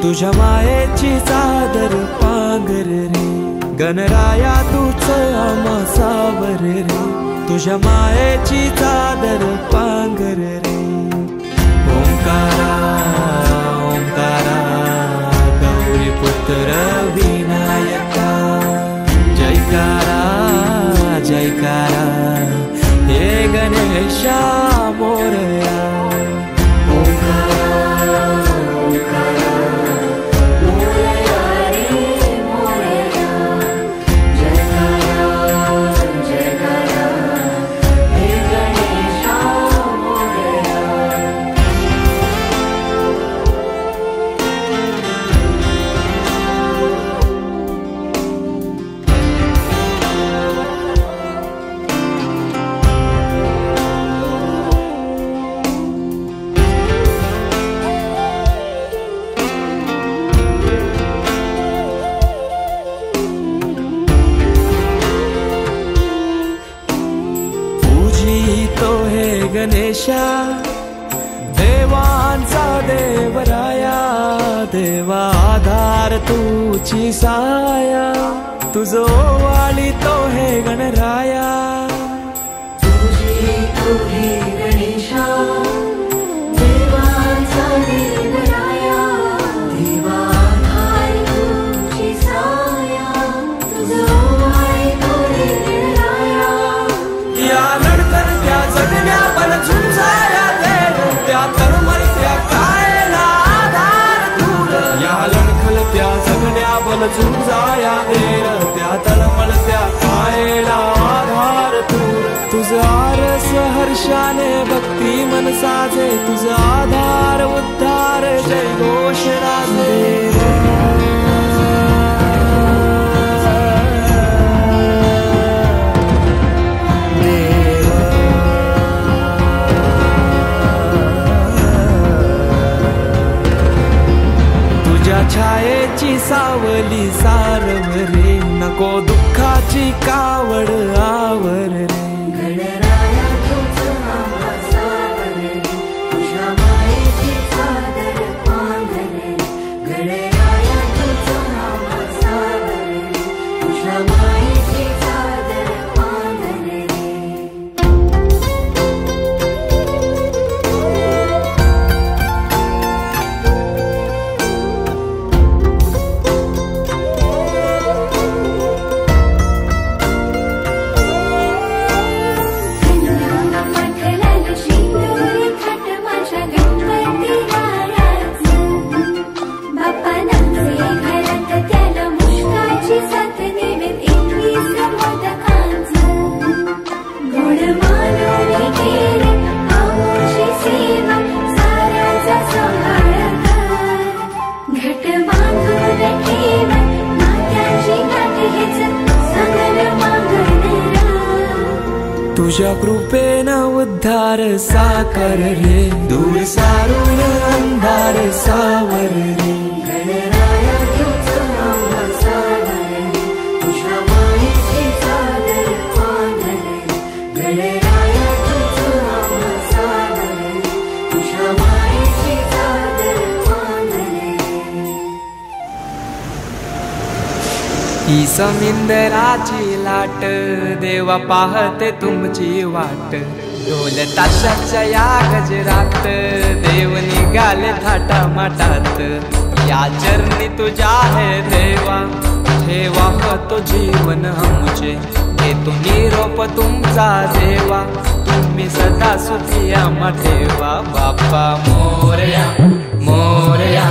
तुझ्या मायेची चादर पांघर रे, गणराया तूच आम्हा सावर रे, तुझ्या मायेची चादर पांघर रे। ओंकारा ओंकारा गौरी पुत्र विनायका, जयकारा जयकारा हे गणेशा मोरया। गणेशा देवांचा देवराया, देवा आधार तुझी साया, तुझो वाली तो हे गणराया। तुझी तो हे गणेशा देवांचा देवराया, देवा आधार तुझी साया, तुझो वाली तो हे गणराया। या लढतर त्या जगण्या झुंजाया देव, त्या तळमळत्या कायला आधार दूर, या लढखलत्या जगण्या बल झुंजाया देव, त्या तळमळत्या कायला आधार दूर। तुझं आरस हर्षाने भक्ती मन साजे, तुझं आधार उद्धार जय घोष राजे। छायेची सावली सारव रे, नको दुःखाची कावड आवर रे। गणराया तूच आम्हा सावर रे, तुझ्या मायेची चादर पांघर रे, गणराया तूच आम्हा सावर रे, तुझ्या मायेची चादर पांघर रे। तुझ्या कृपेनं उद्धार साकर रे, दूर सारून अंधार सावर रे। गणराया तूच आम्हा सावर रे, तुझ्या मायेची चादर पांघर रे, गणराया तूच आम्हा सावर रे, तुझ्या मायेची चादर पांघर रे। ही समिंदराची लाट देवा पाहते तुमची वाट, ढोल ताशाच्या या गजरात देव निघाले थाटा माटात। या चरणी तुझ्या है देवा, ठेवा तो जीवन हमचे, हे तुम्ही रोप तुमचा देवा, तुम्ही सदा सुखी आम्हा ठेवा। बाप्पा मोरया मोरया।